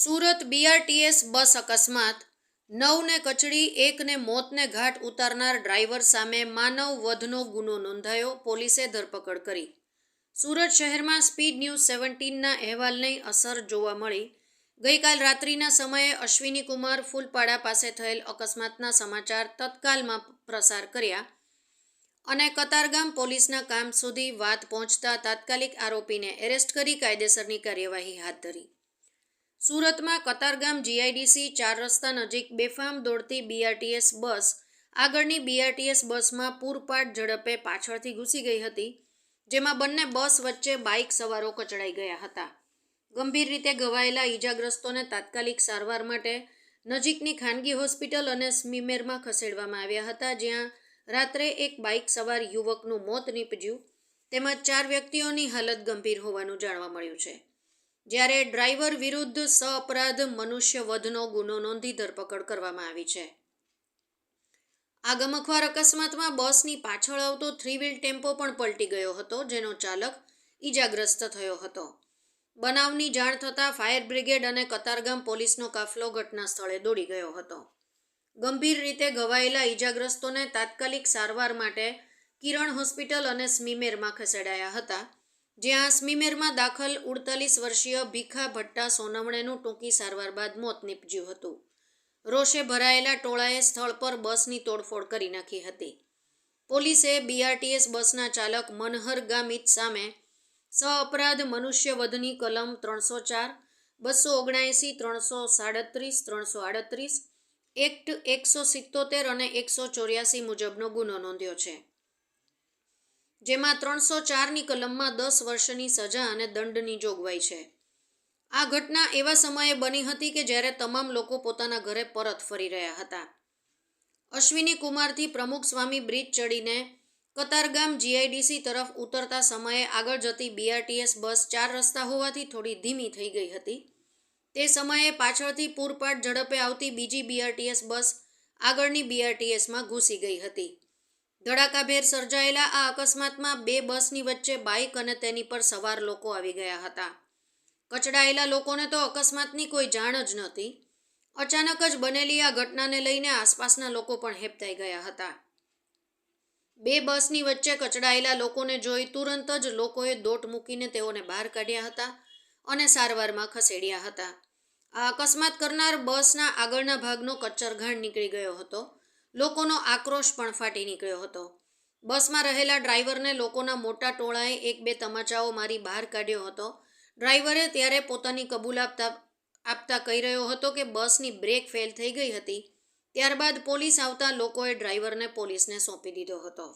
Surat BRTS bus અકસ્માત 9 ને કચડી 1 ને મોતને ઘાટ ઉતારનાર ડ્રાઈવર સામે માનવ વધનો ગુનો નોંધાયો, પોલીસે ધરપકડ કરી। સુરત શહેરમાં સ્પીડ ન્યૂઝ 17ના અહેવાલની અસર જોવા મળી। ગઈકાલ રાત્રિના સમયે અશ્વિની કુમાર ફૂલપાડા પાસે થયેલ અકસ્માતના સમાચાર તત્કાલમાં પ્રસાર કર્યા અને કતારગામ પોલીસના કામ સુધી વાત પહોંચતા તાત્કાલિક આરોપીને એરેસ્ટ કરી કાયદેસરની કાર્યવાહી હાથ ધરી। સુરતમાં કતારગામ જીઆઈડીસી 4 રસ્તા નજીક બેફામ દોડતી બીઆરટીએસ બસ આગળની બીઆરટીએસ બસમાં પૂરપાટ ઝડપે પાછળથી ઘૂસી ગઈ હતી, જેમાં બંને બસ વચ્ચે બાઇક સવારો કચડાઈ ગયા હતા। ગંભીર રીતે ઘવાયેલા ઈજાગ્રસ્તોને તાત્કાલિક સારવાર માટે નજીકની ખાનગી હોસ્પિટલ અને સ્મીમેરમાં ખસેડવામાં આવ્યા હતા, જ્યાં રાત્રે એક બાઇક સવાર યુવકનું મોત નીપજ્યું તેમજ 4 વ્યક્તિઓની હાલત ગંભીર હોવાનું જાણવા મળ્યું છે, જ્યારે ડ્રાઈવર વિરુદ્ધ સઅપરાધ મનુષ્ય વધનો ગુનો નોંધી ધરપકડ કરવામાં આવી છે। આ ગમખ્વાર અકસ્માતમાં બસની પાછળ આવતો 3 વ્હીલ ટેમ્પો પણ પલટી ગયો હતો, જેનો ચાલક ઈજાગ્રસ્ત થયો હતો। બનાવની જાણ થતાં ફાયર બ્રિગેડ અને કતારગામ પોલીસનો કાફલો ઘટના સ્થળે દોડી ગયો હતો। ગંભીર રીતે ઘવાયેલા ઈજાગ્રસ્તોને તાત્કાલિક સારવાર માટે કિરણ હોસ્પિટલ અને સ્મીમેરમાં ખસેડાયા હતા, જ્યાં સ્મીમેરમાં દાખલ 48 વર્ષીય ભીખા ભટ્ટા સોનવણેનું ટૂંકી સારવાર બાદ મોત નીપજ્યું હતું। રોષે ભરાયેલા ટોળાએ સ્થળ પર બસની તોડફોડ કરી નાખી હતી। પોલીસે બીઆરટીએસ બસના ચાલક મનહર ગામિત સામે સઅપરાધ મનુષ્ય વધની કલમ 304, 279, 337, 338, એક્ટ 177 અને 184 મુજબનો ગુનો નોંધ્યો છે, જેમાં 304ની કલમમાં 10 વર્ષની સજા અને દંડની જોગવાઈ છે। આ ઘટના એવા સમયે બની હતી કે જ્યારે તમામ લોકો પોતાના ઘરે પરત ફરી રહ્યા હતા। અશ્વિની કુમારથી પ્રમુખ સ્વામી બ્રિજ ચડીને કતારગામ જીઆઈડીસી તરફ ઉતરતા સમયે આગળ જતી બીઆરટીએસ બસ 4 રસ્તા હોવાથી થોડી ધીમી થઈ ગઈ હતી। તે સમયે પાછળથી પૂરપાટ ઝડપે આવતી બીજી બીઆરટીએસ બસ આગળની બીઆરટીએસમાં ઘૂસી ગઈ હતી। ધડાકાભેર સર્જાયેલા આ અકસ્માતમાં 2 બસની વચ્ચે બાઇક અને તેની પર સવાર લોકો આવી ગયા હતા। કચડાયેલા લોકોને તો અકસ્માતની કોઈ જાણ જ નહોતી। અચાનક જ બનેલી આ ઘટનાને લઈને આસપાસના લોકો પણ હેબતાઈ ગયા હતા। 2 બસની વચ્ચે કચડાયેલા લોકોને જોઈ તુરંત જ લોકોએ દોટ મૂકીને તેઓને બહાર કાઢ્યા હતા અને સારવારમાં ખસેડ્યા હતા। આ અકસ્માત કરનાર બસના આગળના ભાગનો કચ્ચરઘાણ નીકળી ગયો હતો। લોકોનો આક્રોશ પણ ફાટી નીકળ્યો હતો। બસમાં રહેલા ડ્રાઈવરને લોકોના મોટા ટોળાએ 1-2 તમાચાઓ મારી બહાર કાઢ્યો હતો। ડ્રાઈવરે ત્યારે પોતાની કબૂલાત આપતા કહી રહ્યો હતો કે બસની બ્રેક ફેલ થઈ ગઈ હતી। ત્યારબાદ પોલીસ આવતા લોકોએ ડ્રાઈવરને પોલીસને સોંપી દીધો હતો।